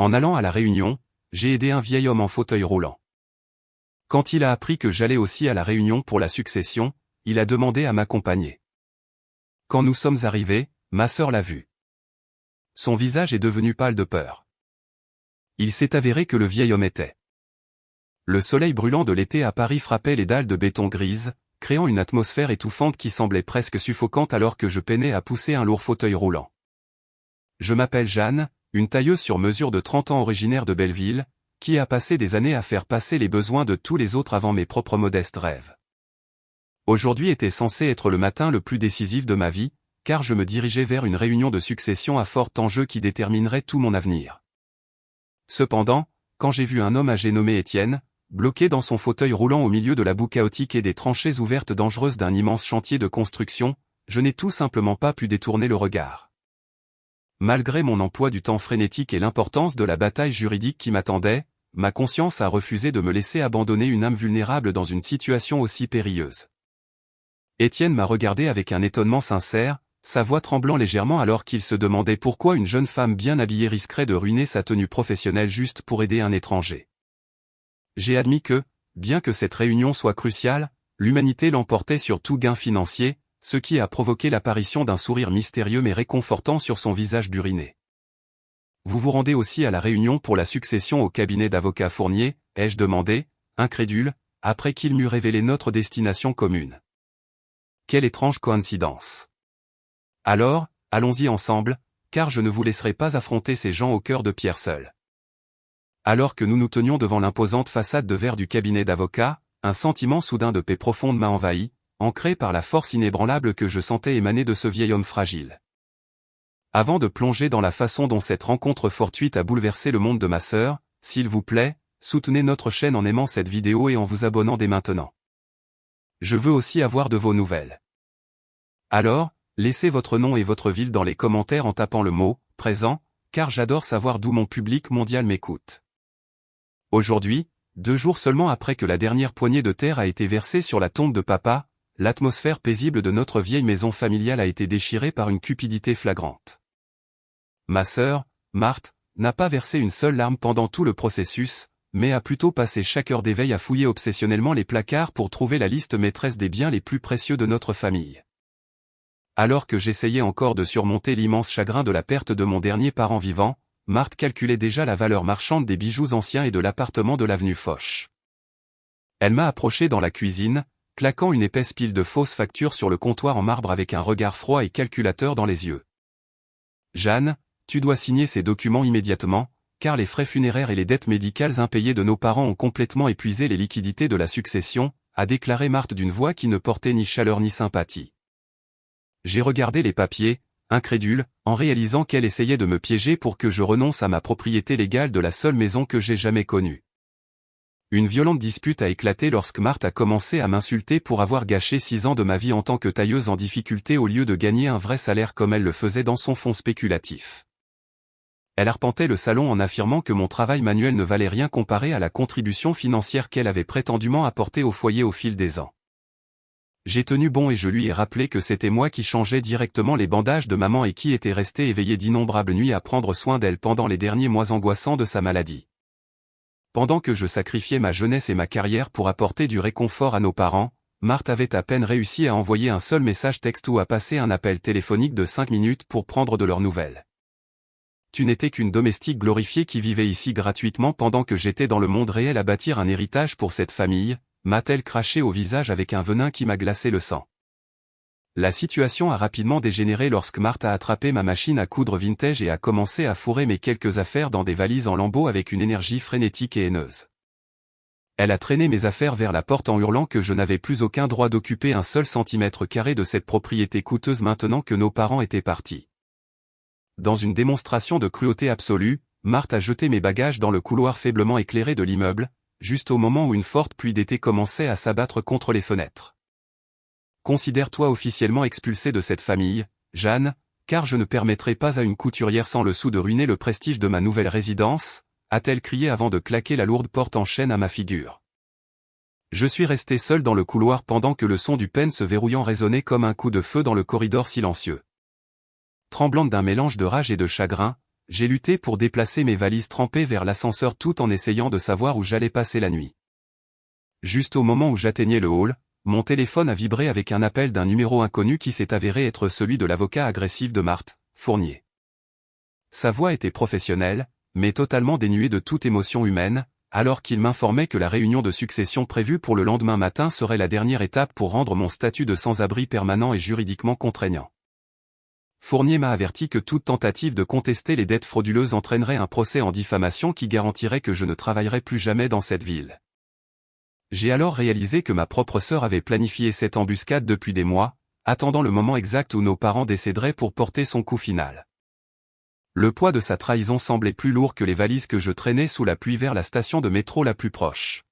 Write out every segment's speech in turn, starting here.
En allant à la réunion, j'ai aidé un vieil homme en fauteuil roulant. Quand il a appris que j'allais aussi à la réunion pour la succession, il a demandé à m'accompagner. Quand nous sommes arrivés, ma sœur l'a vu. Son visage est devenu pâle de peur. Il s'est avéré que le vieil homme était. Le soleil brûlant de l'été à Paris frappait les dalles de béton grises, créant une atmosphère étouffante qui semblait presque suffocante alors que je peinais à pousser un lourd fauteuil roulant. Je m'appelle Jeanne, une tailleuse sur mesure de 30 ans originaire de Belleville, qui a passé des années à faire passer les besoins de tous les autres avant mes propres modestes rêves. Aujourd'hui était censé être le matin le plus décisif de ma vie, car je me dirigeais vers une réunion de succession à fort enjeu qui déterminerait tout mon avenir. Cependant, quand j'ai vu un homme âgé nommé Étienne, bloqué dans son fauteuil roulant au milieu de la boue chaotique et des tranchées ouvertes dangereuses d'un immense chantier de construction, je n'ai tout simplement pas pu détourner le regard. Malgré mon emploi du temps frénétique et l'importance de la bataille juridique qui m'attendait, ma conscience a refusé de me laisser abandonner une âme vulnérable dans une situation aussi périlleuse. Étienne m'a regardé avec un étonnement sincère, sa voix tremblant légèrement alors qu'il se demandait pourquoi une jeune femme bien habillée risquerait de ruiner sa tenue professionnelle juste pour aider un étranger. J'ai admis que, bien que cette réunion soit cruciale, l'humanité l'emportait sur tout gain financier, ce qui a provoqué l'apparition d'un sourire mystérieux mais réconfortant sur son visage buriné. « Vous vous rendez aussi à la réunion pour la succession au cabinet d'avocats Fournier ?» ai-je demandé, incrédule, après qu'il m'eut révélé notre destination commune. Quelle étrange coïncidence. Alors, allons-y ensemble, car je ne vous laisserai pas affronter ces gens au cœur de pierre seuls. Alors que nous nous tenions devant l'imposante façade de verre du cabinet d'avocats, un sentiment soudain de paix profonde m'a envahi, ancré par la force inébranlable que je sentais émaner de ce vieil homme fragile. Avant de plonger dans la façon dont cette rencontre fortuite a bouleversé le monde de ma sœur, s'il vous plaît, soutenez notre chaîne en aimant cette vidéo et en vous abonnant dès maintenant. Je veux aussi avoir de vos nouvelles. Alors, laissez votre nom et votre ville dans les commentaires en tapant le mot « présent », car j'adore savoir d'où mon public mondial m'écoute. Aujourd'hui, 2 jours seulement après que la dernière poignée de terre a été versée sur la tombe de papa, l'atmosphère paisible de notre vieille maison familiale a été déchirée par une cupidité flagrante. Ma sœur, Marthe, n'a pas versé une seule larme pendant tout le processus, mais a plutôt passé chaque heure d'éveil à fouiller obsessionnellement les placards pour trouver la liste maîtresse des biens les plus précieux de notre famille. Alors que j'essayais encore de surmonter l'immense chagrin de la perte de mon dernier parent vivant, Marthe calculait déjà la valeur marchande des bijoux anciens et de l'appartement de l'avenue Foch. Elle m'a approché dans la cuisine, claquant une épaisse pile de fausses factures sur le comptoir en marbre avec un regard froid et calculateur dans les yeux. « Jeanne, tu dois signer ces documents immédiatement, car les frais funéraires et les dettes médicales impayées de nos parents ont complètement épuisé les liquidités de la succession », a déclaré Marthe d'une voix qui ne portait ni chaleur ni sympathie. J'ai regardé les papiers, incrédule, en réalisant qu'elle essayait de me piéger pour que je renonce à ma propriété légale de la seule maison que j'ai jamais connue. Une violente dispute a éclaté lorsque Marthe a commencé à m'insulter pour avoir gâché 6 ans de ma vie en tant que tailleuse en difficulté au lieu de gagner un vrai salaire comme elle le faisait dans son fonds spéculatif. Elle arpentait le salon en affirmant que mon travail manuel ne valait rien comparé à la contribution financière qu'elle avait prétendument apportée au foyer au fil des ans. J'ai tenu bon et je lui ai rappelé que c'était moi qui changeais directement les bandages de maman et qui était resté éveillé d'innombrables nuits à prendre soin d'elle pendant les derniers mois angoissants de sa maladie. Pendant que je sacrifiais ma jeunesse et ma carrière pour apporter du réconfort à nos parents, Marthe avait à peine réussi à envoyer un seul message texte ou à passer un appel téléphonique de 5 minutes pour prendre de leurs nouvelles. Tu n'étais qu'une domestique glorifiée qui vivait ici gratuitement pendant que j'étais dans le monde réel à bâtir un héritage pour cette famille, m'a-t-elle craché au visage avec un venin qui m'a glacé le sang. La situation a rapidement dégénéré lorsque Marthe a attrapé ma machine à coudre vintage et a commencé à fourrer mes quelques affaires dans des valises en lambeaux avec une énergie frénétique et haineuse. Elle a traîné mes affaires vers la porte en hurlant que je n'avais plus aucun droit d'occuper un seul centimètre carré de cette propriété coûteuse maintenant que nos parents étaient partis. Dans une démonstration de cruauté absolue, Marthe a jeté mes bagages dans le couloir faiblement éclairé de l'immeuble, juste au moment où une forte pluie d'été commençait à s'abattre contre les fenêtres. Considère-toi officiellement expulsée de cette famille, Jeanne, car je ne permettrai pas à une couturière sans le sou de ruiner le prestige de ma nouvelle résidence, a-t-elle crié avant de claquer la lourde porte en chêne à ma figure. Je suis resté seul dans le couloir pendant que le son du pêne se verrouillant résonnait comme un coup de feu dans le corridor silencieux. Tremblante d'un mélange de rage et de chagrin, j'ai lutté pour déplacer mes valises trempées vers l'ascenseur tout en essayant de savoir où j'allais passer la nuit. Juste au moment où j'atteignais le hall, mon téléphone a vibré avec un appel d'un numéro inconnu qui s'est avéré être celui de l'avocat agressif de Marthe, Fournier. Sa voix était professionnelle, mais totalement dénuée de toute émotion humaine, alors qu'il m'informait que la réunion de succession prévue pour le lendemain matin serait la dernière étape pour rendre mon statut de sans-abri permanent et juridiquement contraignant. Fournier m'a averti que toute tentative de contester les dettes frauduleuses entraînerait un procès en diffamation qui garantirait que je ne travaillerais plus jamais dans cette ville. J'ai alors réalisé que ma propre sœur avait planifié cette embuscade depuis des mois, attendant le moment exact où nos parents décéderaient pour porter son coup final. Le poids de sa trahison semblait plus lourd que les valises que je traînais sous la pluie vers la station de métro la plus proche.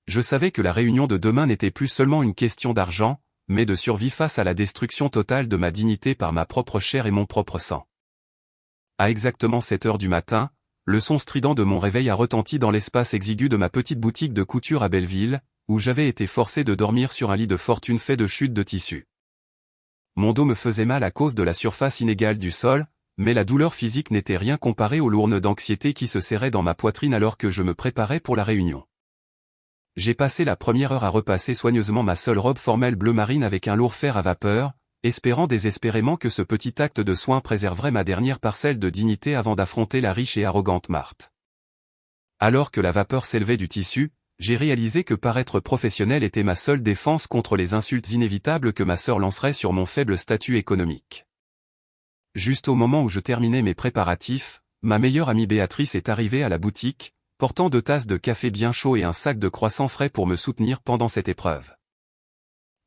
Je savais que la réunion de demain n'était plus seulement une question d'argent, mais de survie face à la destruction totale de ma dignité par ma propre chair et mon propre sang. À exactement 7 heures du matin, le son strident de mon réveil a retenti dans l'espace exigu de ma petite boutique de couture à Belleville, où j'avais été forcé de dormir sur un lit de fortune fait de chutes de tissu. Mon dos me faisait mal à cause de la surface inégale du sol, mais la douleur physique n'était rien comparée aux lourdes d'anxiété qui se serraient dans ma poitrine alors que je me préparais pour la réunion. J'ai passé la première heure à repasser soigneusement ma seule robe formelle bleu marine avec un lourd fer à vapeur, espérant désespérément que ce petit acte de soin préserverait ma dernière parcelle de dignité avant d'affronter la riche et arrogante Marthe. Alors que la vapeur s'élevait du tissu, j'ai réalisé que paraître professionnel était ma seule défense contre les insultes inévitables que ma sœur lancerait sur mon faible statut économique. Juste au moment où je terminais mes préparatifs, ma meilleure amie Béatrice est arrivée à la boutique, portant 2 tasses de café bien chaud et un sac de croissants frais pour me soutenir pendant cette épreuve.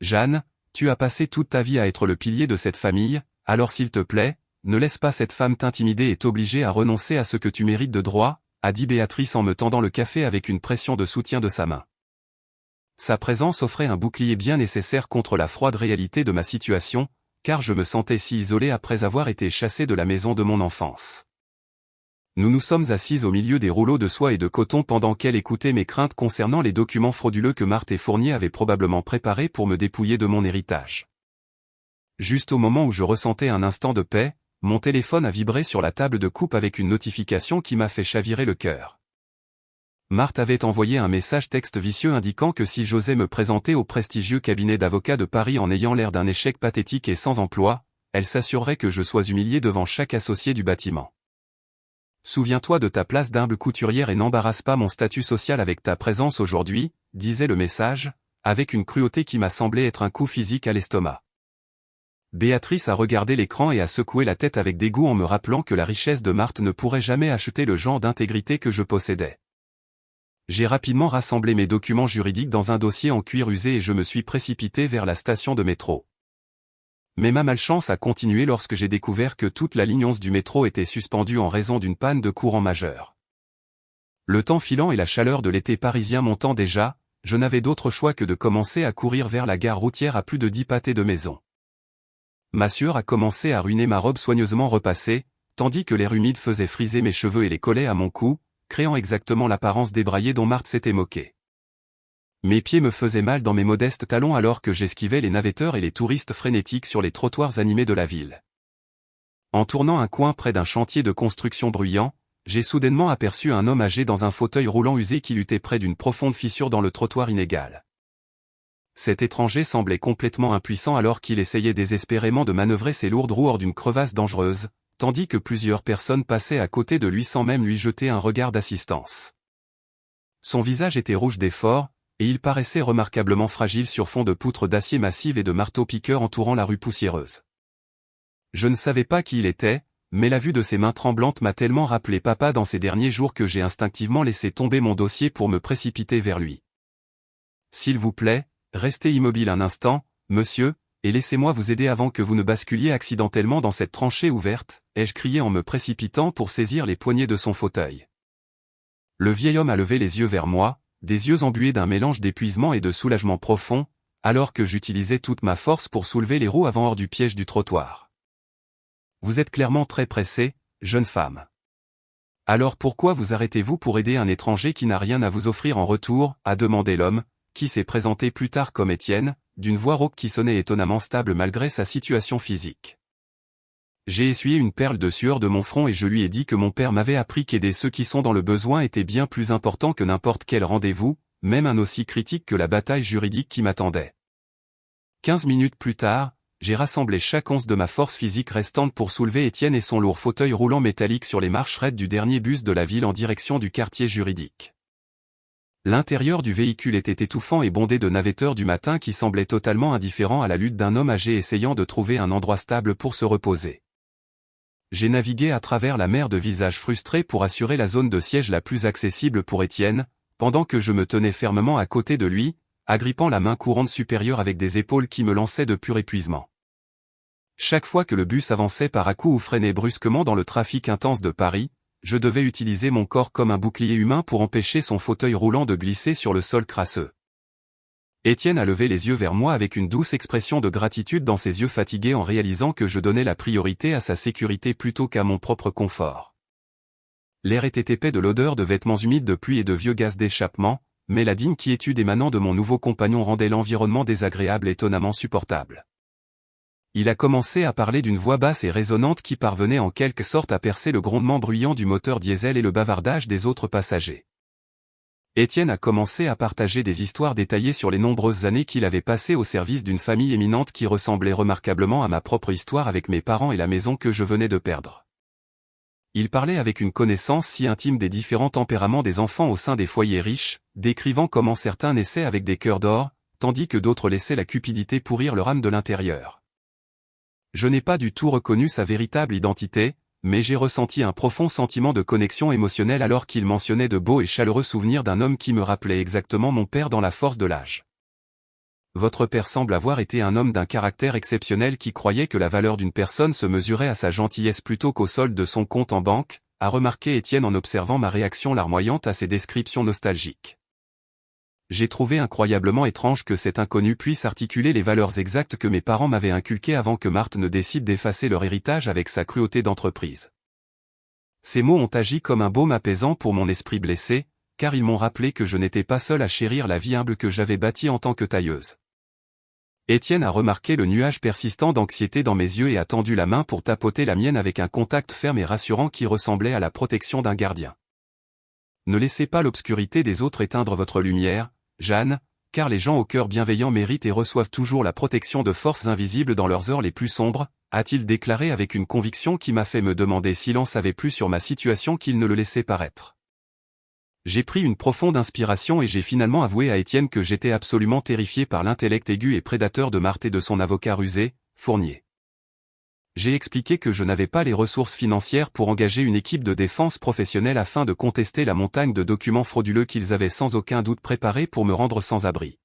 Jeanne, tu as passé toute ta vie à être le pilier de cette famille, alors s'il te plaît, ne laisse pas cette femme t'intimider et t'obliger à renoncer à ce que tu mérites de droit, a dit Béatrice en me tendant le café avec une pression de soutien de sa main. Sa présence offrait un bouclier bien nécessaire contre la froide réalité de ma situation, car je me sentais si isolé après avoir été chassé de la maison de mon enfance. Nous nous sommes assises au milieu des rouleaux de soie et de coton pendant qu'elle écoutait mes craintes concernant les documents frauduleux que Marthe et Fournier avaient probablement préparés pour me dépouiller de mon héritage. Juste au moment où je ressentais un instant de paix, mon téléphone a vibré sur la table de coupe avec une notification qui m'a fait chavirer le cœur. Marthe avait envoyé un message texte vicieux indiquant que si j'osais me présenter au prestigieux cabinet d'avocats de Paris en ayant l'air d'un échec pathétique et sans emploi, elle s'assurerait que je sois humilié devant chaque associé du bâtiment. Souviens-toi de ta place d'humble couturière et n'embarrasse pas mon statut social avec ta présence aujourd'hui, disait le message, avec une cruauté qui m'a semblé être un coup physique à l'estomac. Béatrice a regardé l'écran et a secoué la tête avec dégoût en me rappelant que la richesse de Marthe ne pourrait jamais acheter le genre d'intégrité que je possédais. J'ai rapidement rassemblé mes documents juridiques dans un dossier en cuir usé et je me suis précipité vers la station de métro. Mais ma malchance a continué lorsque j'ai découvert que toute la ligne 11 du métro était suspendue en raison d'une panne de courant majeure. Le temps filant et la chaleur de l'été parisien montant déjà, je n'avais d'autre choix que de commencer à courir vers la gare routière à plus de 10 pâtés de maison. Ma sueur a commencé à ruiner ma robe soigneusement repassée, tandis que l'air humide faisait friser mes cheveux et les collait à mon cou, créant exactement l'apparence débraillée dont Marthe s'était moquée. Mes pieds me faisaient mal dans mes modestes talons alors que j'esquivais les navetteurs et les touristes frénétiques sur les trottoirs animés de la ville. En tournant un coin près d'un chantier de construction bruyant, j'ai soudainement aperçu un homme âgé dans un fauteuil roulant usé qui luttait près d'une profonde fissure dans le trottoir inégal. Cet étranger semblait complètement impuissant alors qu'il essayait désespérément de manœuvrer ses lourdes roues hors d'une crevasse dangereuse, tandis que plusieurs personnes passaient à côté de lui sans même lui jeter un regard d'assistance. Son visage était rouge d'effort, et il paraissait remarquablement fragile sur fond de poutres d'acier massives et de marteaux-piqueurs entourant la rue poussiéreuse. Je ne savais pas qui il était, mais la vue de ses mains tremblantes m'a tellement rappelé papa dans ces derniers jours que j'ai instinctivement laissé tomber mon dossier pour me précipiter vers lui. « S'il vous plaît, restez immobile un instant, monsieur, et laissez-moi vous aider avant que vous ne basculiez accidentellement dans cette tranchée ouverte, ai-je crié en me précipitant pour saisir les poignées de son fauteuil. Le vieil homme a levé les yeux vers moi, des yeux embués d'un mélange d'épuisement et de soulagement profond, alors que j'utilisais toute ma force pour soulever les roues avant hors du piège du trottoir. « Vous êtes clairement très pressée, jeune femme. Alors pourquoi vous arrêtez-vous pour aider un étranger qui n'a rien à vous offrir en retour ?» a demandé l'homme, qui s'est présenté plus tard comme Étienne, d'une voix rauque qui sonnait étonnamment stable malgré sa situation physique. J'ai essuyé une perle de sueur de mon front et je lui ai dit que mon père m'avait appris qu'aider ceux qui sont dans le besoin était bien plus important que n'importe quel rendez-vous, même un aussi critique que la bataille juridique qui m'attendait. 15 minutes plus tard, j'ai rassemblé chaque once de ma force physique restante pour soulever Étienne et son lourd fauteuil roulant métallique sur les marches raides du dernier bus de la ville en direction du quartier juridique. L'intérieur du véhicule était étouffant et bondé de navetteurs du matin qui semblaient totalement indifférents à la lutte d'un homme âgé essayant de trouver un endroit stable pour se reposer. J'ai navigué à travers la mer de visages frustrés pour assurer la zone de siège la plus accessible pour Étienne, pendant que je me tenais fermement à côté de lui, agrippant la main courante supérieure avec des épaules qui me lançaient de pur épuisement. Chaque fois que le bus avançait par à-coups ou freinait brusquement dans le trafic intense de Paris, je devais utiliser mon corps comme un bouclier humain pour empêcher son fauteuil roulant de glisser sur le sol crasseux. Étienne a levé les yeux vers moi avec une douce expression de gratitude dans ses yeux fatigués en réalisant que je donnais la priorité à sa sécurité plutôt qu'à mon propre confort. L'air était épais de l'odeur de vêtements humides de pluie et de vieux gaz d'échappement, mais la digne quiétude émanant de mon nouveau compagnon rendait l'environnement désagréable étonnamment supportable. Il a commencé à parler d'une voix basse et résonnante qui parvenait en quelque sorte à percer le grondement bruyant du moteur diesel et le bavardage des autres passagers. Étienne a commencé à partager des histoires détaillées sur les nombreuses années qu'il avait passées au service d'une famille éminente qui ressemblait remarquablement à ma propre histoire avec mes parents et la maison que je venais de perdre. Il parlait avec une connaissance si intime des différents tempéraments des enfants au sein des foyers riches, décrivant comment certains naissaient avec des cœurs d'or, tandis que d'autres laissaient la cupidité pourrir leur âme de l'intérieur. Je n'ai pas du tout reconnu sa véritable identité, mais j'ai ressenti un profond sentiment de connexion émotionnelle alors qu'il mentionnait de beaux et chaleureux souvenirs d'un homme qui me rappelait exactement mon père dans la force de l'âge. Votre père semble avoir été un homme d'un caractère exceptionnel qui croyait que la valeur d'une personne se mesurait à sa gentillesse plutôt qu'au solde de son compte en banque, a remarqué Étienne en observant ma réaction larmoyante à ces descriptions nostalgiques. J'ai trouvé incroyablement étrange que cet inconnu puisse articuler les valeurs exactes que mes parents m'avaient inculquées avant que Marthe ne décide d'effacer leur héritage avec sa cruauté d'entreprise. Ces mots ont agi comme un baume apaisant pour mon esprit blessé, car ils m'ont rappelé que je n'étais pas seul à chérir la vie humble que j'avais bâtie en tant que tailleuse. Étienne a remarqué le nuage persistant d'anxiété dans mes yeux et a tendu la main pour tapoter la mienne avec un contact ferme et rassurant qui ressemblait à la protection d'un gardien. Ne laissez pas l'obscurité des autres éteindre votre lumière, Jeanne, car les gens au cœur bienveillant méritent et reçoivent toujours la protection de forces invisibles dans leurs heures les plus sombres, a-t-il déclaré avec une conviction qui m'a fait me demander s'il en savait plus sur ma situation qu'il ne le laissait paraître. J'ai pris une profonde inspiration et j'ai finalement avoué à Étienne que j'étais absolument terrifié par l'intellect aigu et prédateur de Marthe et de son avocat rusé, Fournier. J'ai expliqué que je n'avais pas les ressources financières pour engager une équipe de défense professionnelle afin de contester la montagne de documents frauduleux qu'ils avaient sans aucun doute préparés pour me rendre sans abri.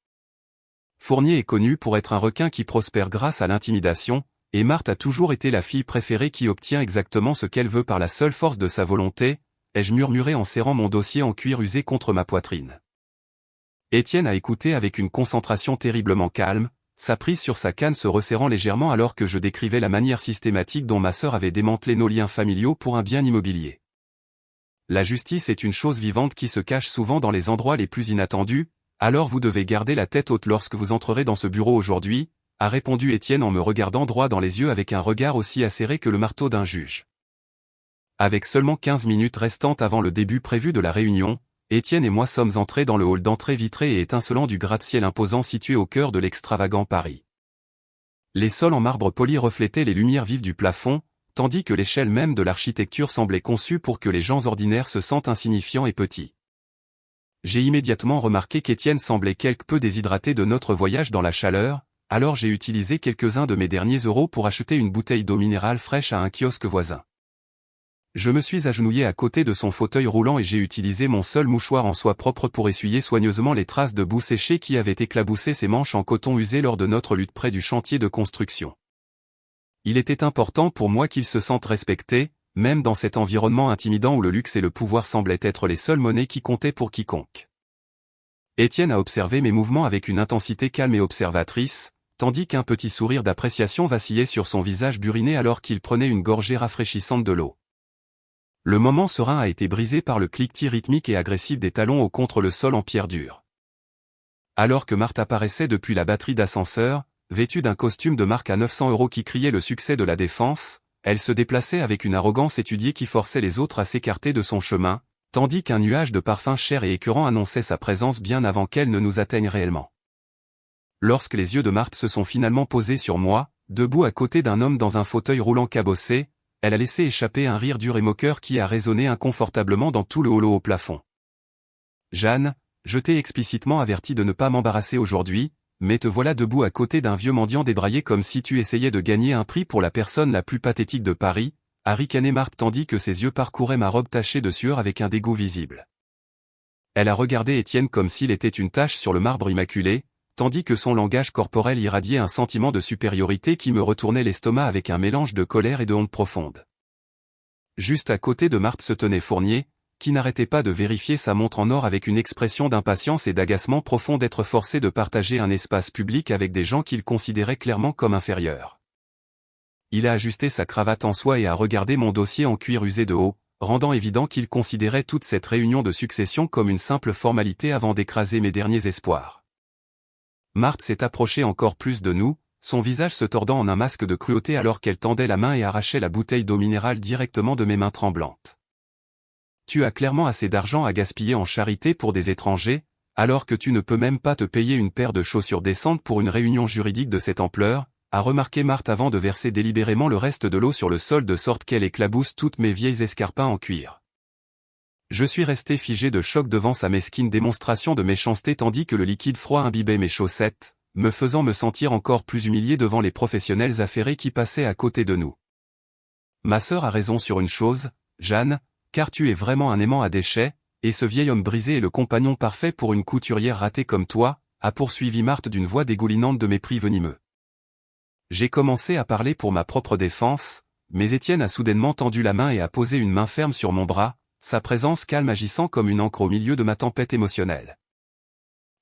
Fournier est connu pour être un requin qui prospère grâce à l'intimidation, et Marthe a toujours été la fille préférée qui obtient exactement ce qu'elle veut par la seule force de sa volonté, ai-je murmuré en serrant mon dossier en cuir usé contre ma poitrine. Étienne a écouté avec une concentration terriblement calme, sa prise sur sa canne se resserrant légèrement alors que je décrivais la manière systématique dont ma sœur avait démantelé nos liens familiaux pour un bien immobilier. La justice est une chose vivante qui se cache souvent dans les endroits les plus inattendus, alors vous devez garder la tête haute lorsque vous entrerez dans ce bureau aujourd'hui, a répondu Étienne en me regardant droit dans les yeux avec un regard aussi acéré que le marteau d'un juge. Avec seulement 15 minutes restantes avant le début prévu de la réunion, Étienne et moi sommes entrés dans le hall d'entrée vitré et étincelant du gratte-ciel imposant situé au cœur de l'extravagant Paris. Les sols en marbre poli reflétaient les lumières vives du plafond, tandis que l'échelle même de l'architecture semblait conçue pour que les gens ordinaires se sentent insignifiants et petits. J'ai immédiatement remarqué qu'Étienne semblait quelque peu déshydraté de notre voyage dans la chaleur, alors j'ai utilisé quelques-uns de mes derniers euros pour acheter une bouteille d'eau minérale fraîche à un kiosque voisin. Je me suis agenouillé à côté de son fauteuil roulant et j'ai utilisé mon seul mouchoir en soie propre pour essuyer soigneusement les traces de boue séchée qui avaient éclaboussé ses manches en coton usé lors de notre lutte près du chantier de construction. Il était important pour moi qu'il se sente respecté, même dans cet environnement intimidant où le luxe et le pouvoir semblaient être les seules monnaies qui comptaient pour quiconque. Étienne a observé mes mouvements avec une intensité calme et observatrice, tandis qu'un petit sourire d'appréciation vacillait sur son visage buriné alors qu'il prenait une gorgée rafraîchissante de l'eau. Le moment serein a été brisé par le cliquetis rythmique et agressif des talons au contre le sol en pierre dure. Alors que Marthe apparaissait depuis la batterie d'ascenseur, vêtue d'un costume de marque à 900 € qui criait le succès de la défense, Elle se déplaçait avec une arrogance étudiée qui forçait les autres à s'écarter de son chemin, tandis qu'un nuage de parfums chers et écœurants annonçait sa présence bien avant qu'elle ne nous atteigne réellement. Lorsque les yeux de Marthe se sont finalement posés sur moi, debout à côté d'un homme dans un fauteuil roulant cabossé, elle a laissé échapper un rire dur et moqueur qui a résonné inconfortablement dans tout le holo au plafond. « Jeanne, je t'ai explicitement averti de ne pas m'embarrasser aujourd'hui, mais te voilà debout à côté d'un vieux mendiant débraillé comme si tu essayais de gagner un prix pour la personne la plus pathétique de Paris, » a ricané Marthe tandis que ses yeux parcouraient ma robe tachée de sueur avec un dégoût visible. Elle a regardé Étienne comme s'il était une tache sur le marbre immaculé, tandis que son langage corporel irradiait un sentiment de supériorité qui me retournait l'estomac avec un mélange de colère et de honte profonde. Juste à côté de Marthe se tenait Fournier, qui n'arrêtait pas de vérifier sa montre en or avec une expression d'impatience et d'agacement profond d'être forcé de partager un espace public avec des gens qu'il considérait clairement comme inférieurs. Il a ajusté sa cravate en soie et a regardé mon dossier en cuir usé de haut, rendant évident qu'il considérait toute cette réunion de succession comme une simple formalité avant d'écraser mes derniers espoirs. Marthe s'est approchée encore plus de nous, son visage se tordant en un masque de cruauté alors qu'elle tendait la main et arrachait la bouteille d'eau minérale directement de mes mains tremblantes. Tu as clairement assez d'argent à gaspiller en charité pour des étrangers, alors que tu ne peux même pas te payer une paire de chaussures décentes pour une réunion juridique de cette ampleur, a remarqué Marthe avant de verser délibérément le reste de l'eau sur le sol de sorte qu'elle éclabousse toutes mes vieilles escarpins en cuir. Je suis resté figé de choc devant sa mesquine démonstration de méchanceté tandis que le liquide froid imbibait mes chaussettes, me faisant me sentir encore plus humilié devant les professionnels affairés qui passaient à côté de nous. Ma sœur a raison sur une chose, Jeanne, car tu es vraiment un aimant à déchets, et ce vieil homme brisé est le compagnon parfait pour une couturière ratée comme toi, a poursuivi Marthe d'une voix dégoulinante de mépris venimeux. J'ai commencé à parler pour ma propre défense, mais Étienne a soudainement tendu la main et a posé une main ferme sur mon bras, sa présence calme agissant comme une encre au milieu de ma tempête émotionnelle.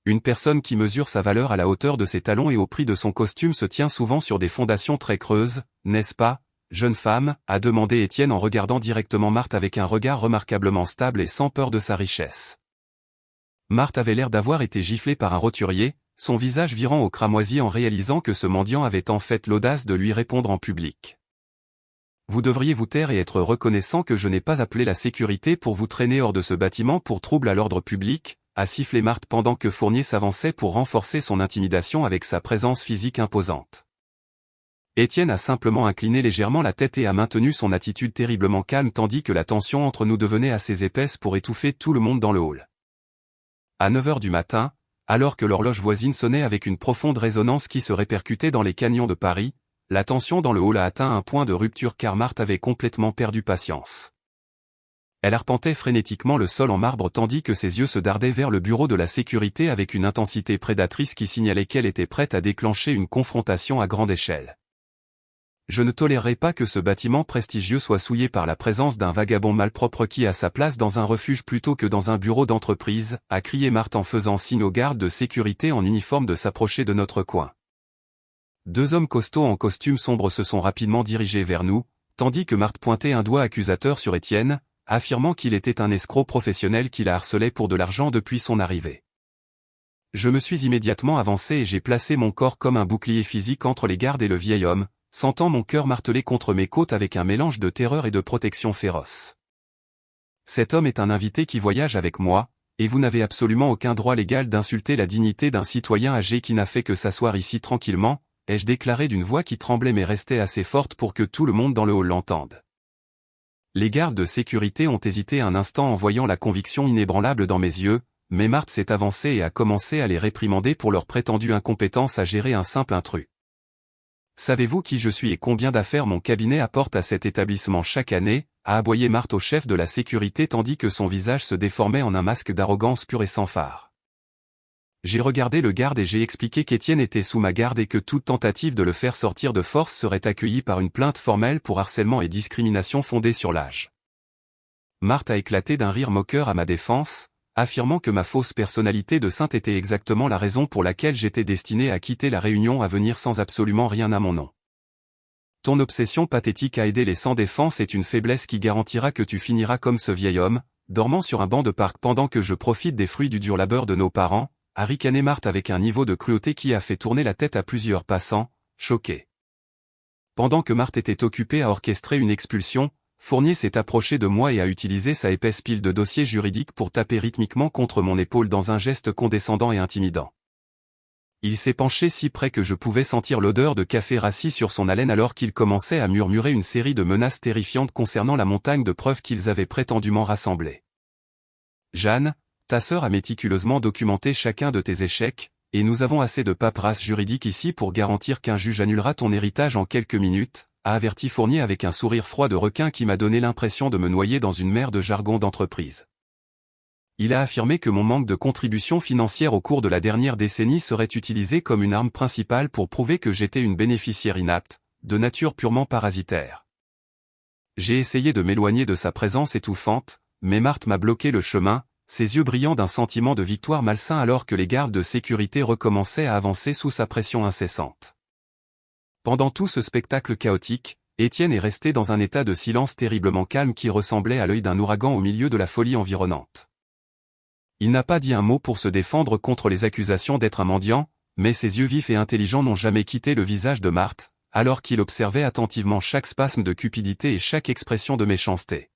Une personne qui mesure sa valeur à la hauteur de ses talons et au prix de son costume se tient souvent sur des fondations très creuses, n'est-ce pas, jeune femme, a demandé Étienne en regardant directement Marthe avec un regard remarquablement stable et sans peur de sa richesse. Marthe avait l'air d'avoir été giflée par un roturier, son visage virant au cramoisi en réalisant que ce mendiant avait en fait l'audace de lui répondre en public. Vous devriez vous taire et être reconnaissant que je n'ai pas appelé la sécurité pour vous traîner hors de ce bâtiment pour trouble à l'ordre public, a sifflé Marthe pendant que Fournier s'avançait pour renforcer son intimidation avec sa présence physique imposante. Étienne a simplement incliné légèrement la tête et a maintenu son attitude terriblement calme tandis que la tension entre nous devenait assez épaisse pour étouffer tout le monde dans le hall. À 9 heures du matin, alors que l'horloge voisine sonnait avec une profonde résonance qui se répercutait dans les canyons de Paris, la tension dans le hall a atteint un point de rupture car Marthe avait complètement perdu patience. Elle arpentait frénétiquement le sol en marbre tandis que ses yeux se dardaient vers le bureau de la sécurité avec une intensité prédatrice qui signalait qu'elle était prête à déclencher une confrontation à grande échelle. Je ne tolérerai pas que ce bâtiment prestigieux soit souillé par la présence d'un vagabond malpropre qui a sa place dans un refuge plutôt que dans un bureau d'entreprise, a crié Marthe en faisant signe aux gardes de sécurité en uniforme de s'approcher de notre coin. Deux hommes costauds en costume sombre se sont rapidement dirigés vers nous, tandis que Marthe pointait un doigt accusateur sur Étienne, affirmant qu'il était un escroc professionnel qui la harcelait pour de l'argent depuis son arrivée. Je me suis immédiatement avancé et j'ai placé mon corps comme un bouclier physique entre les gardes et le vieil homme, sentant mon cœur marteler contre mes côtes avec un mélange de terreur et de protection féroce. Cet homme est un invité qui voyage avec moi, et vous n'avez absolument aucun droit légal d'insulter la dignité d'un citoyen âgé qui n'a fait que s'asseoir ici tranquillement, ai-je déclaré d'une voix qui tremblait mais restait assez forte pour que tout le monde dans le hall l'entende. Les gardes de sécurité ont hésité un instant en voyant la conviction inébranlable dans mes yeux, mais Marthe s'est avancée et a commencé à les réprimander pour leur prétendue incompétence à gérer un simple intrus. Savez-vous qui je suis et combien d'affaires mon cabinet apporte à cet établissement chaque année, a aboyé Marthe au chef de la sécurité tandis que son visage se déformait en un masque d'arrogance pure et sans phare. J'ai regardé le garde et j'ai expliqué qu'Étienne était sous ma garde et que toute tentative de le faire sortir de force serait accueillie par une plainte formelle pour harcèlement et discrimination fondée sur l'âge. Marthe a éclaté d'un rire moqueur à ma défense, affirmant que ma fausse personnalité de sainte était exactement la raison pour laquelle j'étais destiné à quitter la réunion à venir sans absolument rien à mon nom. Ton obsession pathétique à aider les sans défense est une faiblesse qui garantira que tu finiras comme ce vieil homme, dormant sur un banc de parc pendant que je profite des fruits du dur labeur de nos parents, a ricané Marthe avec un niveau de cruauté qui a fait tourner la tête à plusieurs passants, choqués. Pendant que Marthe était occupée à orchestrer une expulsion, Fournier s'est approché de moi et a utilisé sa épaisse pile de dossiers juridiques pour taper rythmiquement contre mon épaule dans un geste condescendant et intimidant. Il s'est penché si près que je pouvais sentir l'odeur de café rassis sur son haleine alors qu'il commençait à murmurer une série de menaces terrifiantes concernant la montagne de preuves qu'ils avaient prétendument rassemblées. Jeanne, ta sœur a méticuleusement documenté chacun de tes échecs, et nous avons assez de paperasse juridique ici pour garantir qu'un juge annulera ton héritage en quelques minutes, a averti Fournier avec un sourire froid de requin qui m'a donné l'impression de me noyer dans une mer de jargon d'entreprise. Il a affirmé que mon manque de contribution financière au cours de la dernière décennie serait utilisé comme une arme principale pour prouver que j'étais une bénéficiaire inapte, de nature purement parasitaire. J'ai essayé de m'éloigner de sa présence étouffante, mais Marthe m'a bloqué le chemin, ses yeux brillant d'un sentiment de victoire malsain alors que les gardes de sécurité recommençaient à avancer sous sa pression incessante. Pendant tout ce spectacle chaotique, Étienne est resté dans un état de silence terriblement calme qui ressemblait à l'œil d'un ouragan au milieu de la folie environnante. Il n'a pas dit un mot pour se défendre contre les accusations d'être un mendiant, mais ses yeux vifs et intelligents n'ont jamais quitté le visage de Marthe, alors qu'il observait attentivement chaque spasme de cupidité et chaque expression de méchanceté.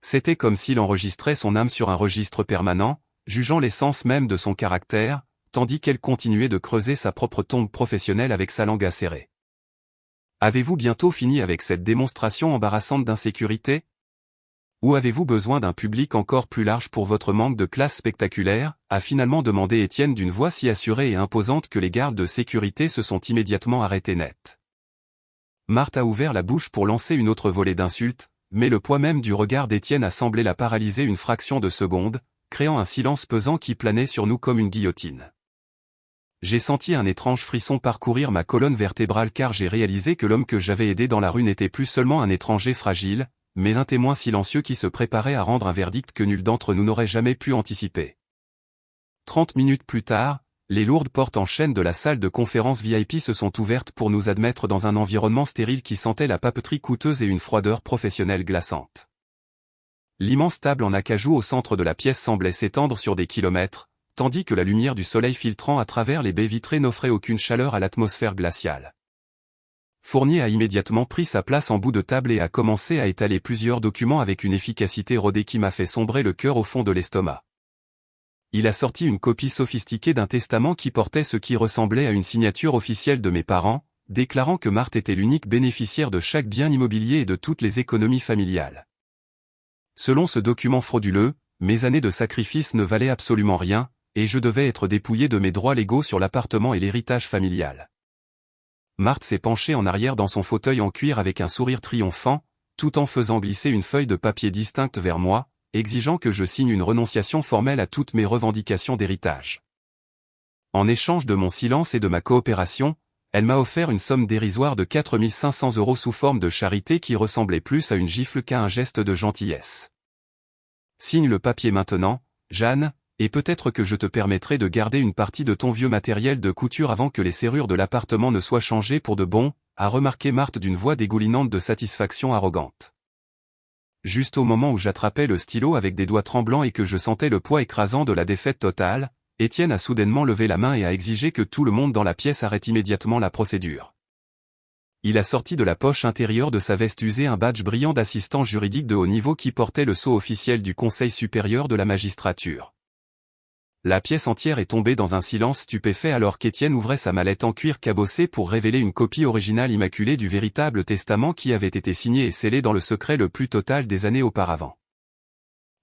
C'était comme s'il enregistrait son âme sur un registre permanent, jugeant l'essence même de son caractère, tandis qu'elle continuait de creuser sa propre tombe professionnelle avec sa langue acérée. Avez-vous bientôt fini avec cette démonstration embarrassante d'insécurité? Ou avez-vous besoin d'un public encore plus large pour votre manque de classe spectaculaire, a finalement demandé Étienne d'une voix si assurée et imposante que les gardes de sécurité se sont immédiatement arrêtés net. Marthe a ouvert la bouche pour lancer une autre volée d'insultes, mais le poids même du regard d'Étienne a semblé la paralyser une fraction de seconde, créant un silence pesant qui planait sur nous comme une guillotine. J'ai senti un étrange frisson parcourir ma colonne vertébrale car j'ai réalisé que l'homme que j'avais aidé dans la rue n'était plus seulement un étranger fragile, mais un témoin silencieux qui se préparait à rendre un verdict que nul d'entre nous n'aurait jamais pu anticiper. 30 minutes plus tard, les lourdes portes en chêne de la salle de conférence VIP se sont ouvertes pour nous admettre dans un environnement stérile qui sentait la papeterie coûteuse et une froideur professionnelle glaçante. L'immense table en acajou au centre de la pièce semblait s'étendre sur des kilomètres, tandis que la lumière du soleil filtrant à travers les baies vitrées n'offrait aucune chaleur à l'atmosphère glaciale. Fournier a immédiatement pris sa place en bout de table et a commencé à étaler plusieurs documents avec une efficacité rodée qui m'a fait sombrer le cœur au fond de l'estomac. Il a sorti une copie sophistiquée d'un testament qui portait ce qui ressemblait à une signature officielle de mes parents, déclarant que Marthe était l'unique bénéficiaire de chaque bien immobilier et de toutes les économies familiales. Selon ce document frauduleux, mes années de sacrifice ne valaient absolument rien, et je devais être dépouillé de mes droits légaux sur l'appartement et l'héritage familial. Marthe s'est penchée en arrière dans son fauteuil en cuir avec un sourire triomphant, tout en faisant glisser une feuille de papier distincte vers moi, exigeant que je signe une renonciation formelle à toutes mes revendications d'héritage. En échange de mon silence et de ma coopération, elle m'a offert une somme dérisoire de 4 500 € sous forme de charité qui ressemblait plus à une gifle qu'à un geste de gentillesse. Signe le papier maintenant, Jeanne, et peut-être que je te permettrai de garder une partie de ton vieux matériel de couture avant que les serrures de l'appartement ne soient changées pour de bon, a remarqué Marthe d'une voix dégoulinante de satisfaction arrogante. Juste au moment où j'attrapais le stylo avec des doigts tremblants et que je sentais le poids écrasant de la défaite totale, Étienne a soudainement levé la main et a exigé que tout le monde dans la pièce arrête immédiatement la procédure. Il a sorti de la poche intérieure de sa veste usée un badge brillant d'assistant juridique de haut niveau qui portait le sceau officiel du Conseil supérieur de la magistrature. La pièce entière est tombée dans un silence stupéfait alors qu'Étienne ouvrait sa mallette en cuir cabossé pour révéler une copie originale immaculée du véritable testament qui avait été signé et scellé dans le secret le plus total des années auparavant.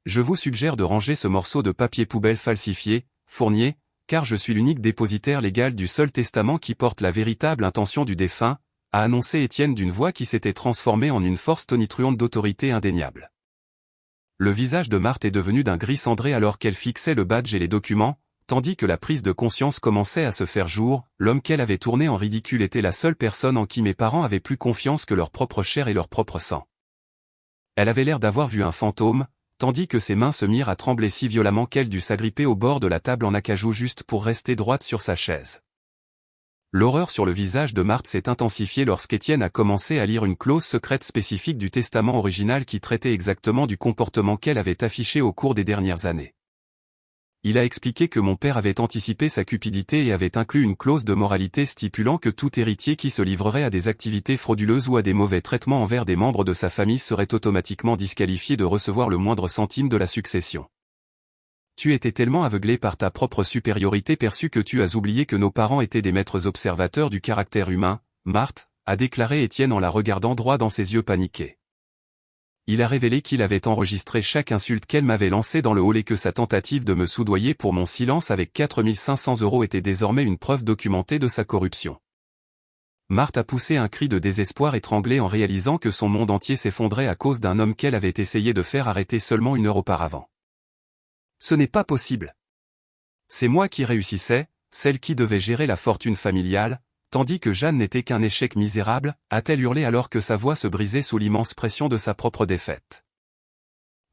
Je vous suggère de ranger ce morceau de papier poubelle falsifié, Fournier, car je suis l'unique dépositaire légal du seul testament qui porte la véritable intention du défunt, a annoncé Étienne d'une voix qui s'était transformée en une force tonitruante d'autorité indéniable. Le visage de Marthe est devenu d'un gris cendré alors qu'elle fixait le badge et les documents, tandis que la prise de conscience commençait à se faire jour, l'homme qu'elle avait tourné en ridicule était la seule personne en qui mes parents avaient plus confiance que leur propre chair et leur propre sang. Elle avait l'air d'avoir vu un fantôme, tandis que ses mains se mirent à trembler si violemment qu'elle dut s'agripper au bord de la table en acajou juste pour rester droite sur sa chaise. L'horreur sur le visage de Marthe s'est intensifiée lorsqu'Étienne a commencé à lire une clause secrète spécifique du testament original qui traitait exactement du comportement qu'elle avait affiché au cours des dernières années. Il a expliqué que mon père avait anticipé sa cupidité et avait inclus une clause de moralité stipulant que tout héritier qui se livrerait à des activités frauduleuses ou à des mauvais traitements envers des membres de sa famille serait automatiquement disqualifié de recevoir le moindre centime de la succession. Tu étais tellement aveuglé par ta propre supériorité perçue que tu as oublié que nos parents étaient des maîtres observateurs du caractère humain, Marthe, a déclaré Étienne en la regardant droit dans ses yeux paniqués. Il a révélé qu'il avait enregistré chaque insulte qu'elle m'avait lancée dans le hall et que sa tentative de me soudoyer pour mon silence avec 4 500 € était désormais une preuve documentée de sa corruption. Marthe a poussé un cri de désespoir étranglé en réalisant que son monde entier s'effondrait à cause d'un homme qu'elle avait essayé de faire arrêter seulement 1 heure auparavant. Ce n'est pas possible. C'est moi qui réussissais, celle qui devait gérer la fortune familiale, tandis que Jeanne n'était qu'un échec misérable, a-t-elle hurlé alors que sa voix se brisait sous l'immense pression de sa propre défaite.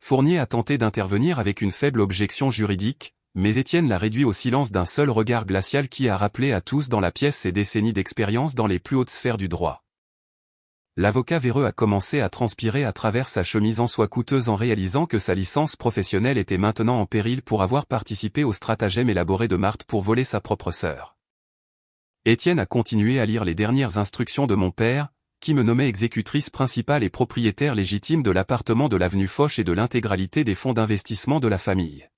Fournier a tenté d'intervenir avec une faible objection juridique, mais Étienne l'a réduit au silence d'un seul regard glacial qui a rappelé à tous dans la pièce ses décennies d'expérience dans les plus hautes sphères du droit. L'avocat véreux a commencé à transpirer à travers sa chemise en soie coûteuse en réalisant que sa licence professionnelle était maintenant en péril pour avoir participé au stratagème élaboré de Marthe pour voler sa propre sœur. Étienne a continué à lire les dernières instructions de mon père, qui me nommait exécutrice principale et propriétaire légitime de l'appartement de l'avenue Foch et de l'intégralité des fonds d'investissement de la famille.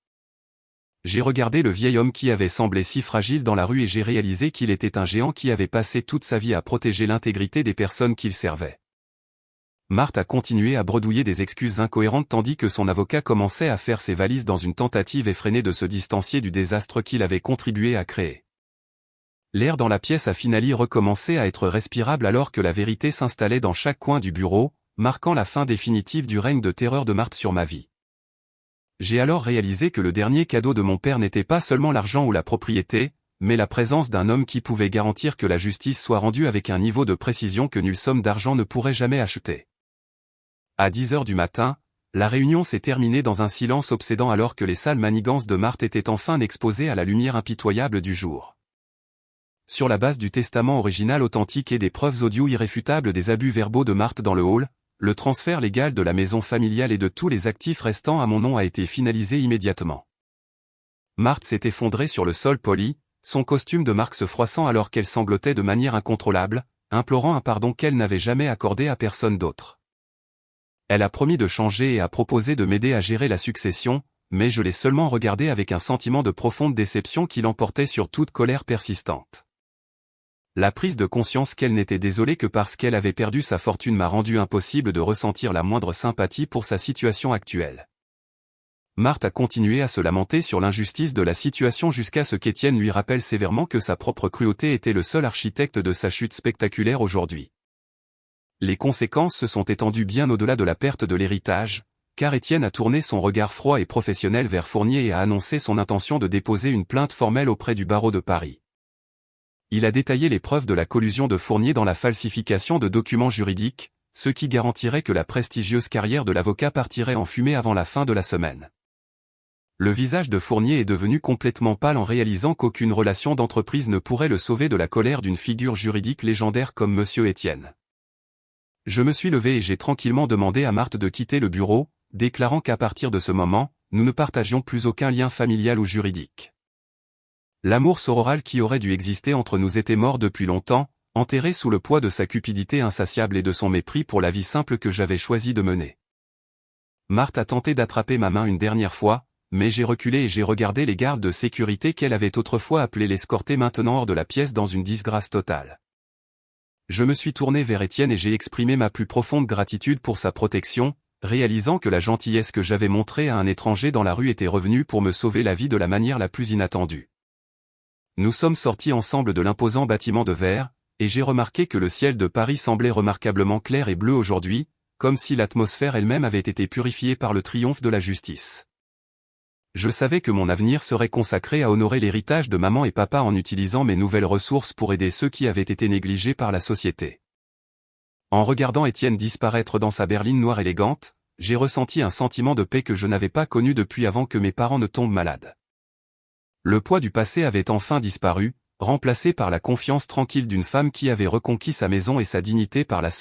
J'ai regardé le vieil homme qui avait semblé si fragile dans la rue et j'ai réalisé qu'il était un géant qui avait passé toute sa vie à protéger l'intégrité des personnes qu'il servait. Marthe a continué à bredouiller des excuses incohérentes tandis que son avocat commençait à faire ses valises dans une tentative effrénée de se distancier du désastre qu'il avait contribué à créer. L'air dans la pièce a finalement recommencé à être respirable alors que la vérité s'installait dans chaque coin du bureau, marquant la fin définitive du règne de terreur de Marthe sur ma vie. J'ai alors réalisé que le dernier cadeau de mon père n'était pas seulement l'argent ou la propriété, mais la présence d'un homme qui pouvait garantir que la justice soit rendue avec un niveau de précision que nulle somme d'argent ne pourrait jamais acheter. À 10 heures du matin, la réunion s'est terminée dans un silence obsédant alors que les sales manigances de Marthe étaient enfin exposées à la lumière impitoyable du jour. Sur la base du testament original authentique et des preuves audio irréfutables des abus verbaux de Marthe dans le hall, le transfert légal de la maison familiale et de tous les actifs restants à mon nom a été finalisé immédiatement. Marthe s'est effondrée sur le sol poli, son costume de marque se froissant alors qu'elle sanglotait de manière incontrôlable, implorant un pardon qu'elle n'avait jamais accordé à personne d'autre. Elle a promis de changer et a proposé de m'aider à gérer la succession, mais je l'ai seulement regardée avec un sentiment de profonde déception qui l'emportait sur toute colère persistante. La prise de conscience qu'elle n'était désolée que parce qu'elle avait perdu sa fortune m'a rendu impossible de ressentir la moindre sympathie pour sa situation actuelle. Marthe a continué à se lamenter sur l'injustice de la situation jusqu'à ce qu'Étienne lui rappelle sévèrement que sa propre cruauté était le seul architecte de sa chute spectaculaire aujourd'hui. Les conséquences se sont étendues bien au-delà de la perte de l'héritage, car Étienne a tourné son regard froid et professionnel vers Fournier et a annoncé son intention de déposer une plainte formelle auprès du barreau de Paris. Il a détaillé les preuves de la collusion de Fournier dans la falsification de documents juridiques, ce qui garantirait que la prestigieuse carrière de l'avocat partirait en fumée avant la fin de la semaine. Le visage de Fournier est devenu complètement pâle en réalisant qu'aucune relation d'entreprise ne pourrait le sauver de la colère d'une figure juridique légendaire comme Monsieur Étienne. Je me suis levé et j'ai tranquillement demandé à Marthe de quitter le bureau, déclarant qu'à partir de ce moment, nous ne partagions plus aucun lien familial ou juridique. L'amour sororal qui aurait dû exister entre nous était mort depuis longtemps, enterré sous le poids de sa cupidité insatiable et de son mépris pour la vie simple que j'avais choisi de mener. Marthe a tenté d'attraper ma main une dernière fois, mais j'ai reculé et j'ai regardé les gardes de sécurité qu'elle avait autrefois appelés l'escorter maintenant hors de la pièce dans une disgrâce totale. Je me suis tourné vers Étienne et j'ai exprimé ma plus profonde gratitude pour sa protection, réalisant que la gentillesse que j'avais montrée à un étranger dans la rue était revenue pour me sauver la vie de la manière la plus inattendue. Nous sommes sortis ensemble de l'imposant bâtiment de verre, et j'ai remarqué que le ciel de Paris semblait remarquablement clair et bleu aujourd'hui, comme si l'atmosphère elle-même avait été purifiée par le triomphe de la justice. Je savais que mon avenir serait consacré à honorer l'héritage de maman et papa en utilisant mes nouvelles ressources pour aider ceux qui avaient été négligés par la société. En regardant Étienne disparaître dans sa berline noire élégante, j'ai ressenti un sentiment de paix que je n'avais pas connu depuis avant que mes parents ne tombent malades. Le poids du passé avait enfin disparu, remplacé par la confiance tranquille d'une femme qui avait reconquis sa maison et sa dignité par la seule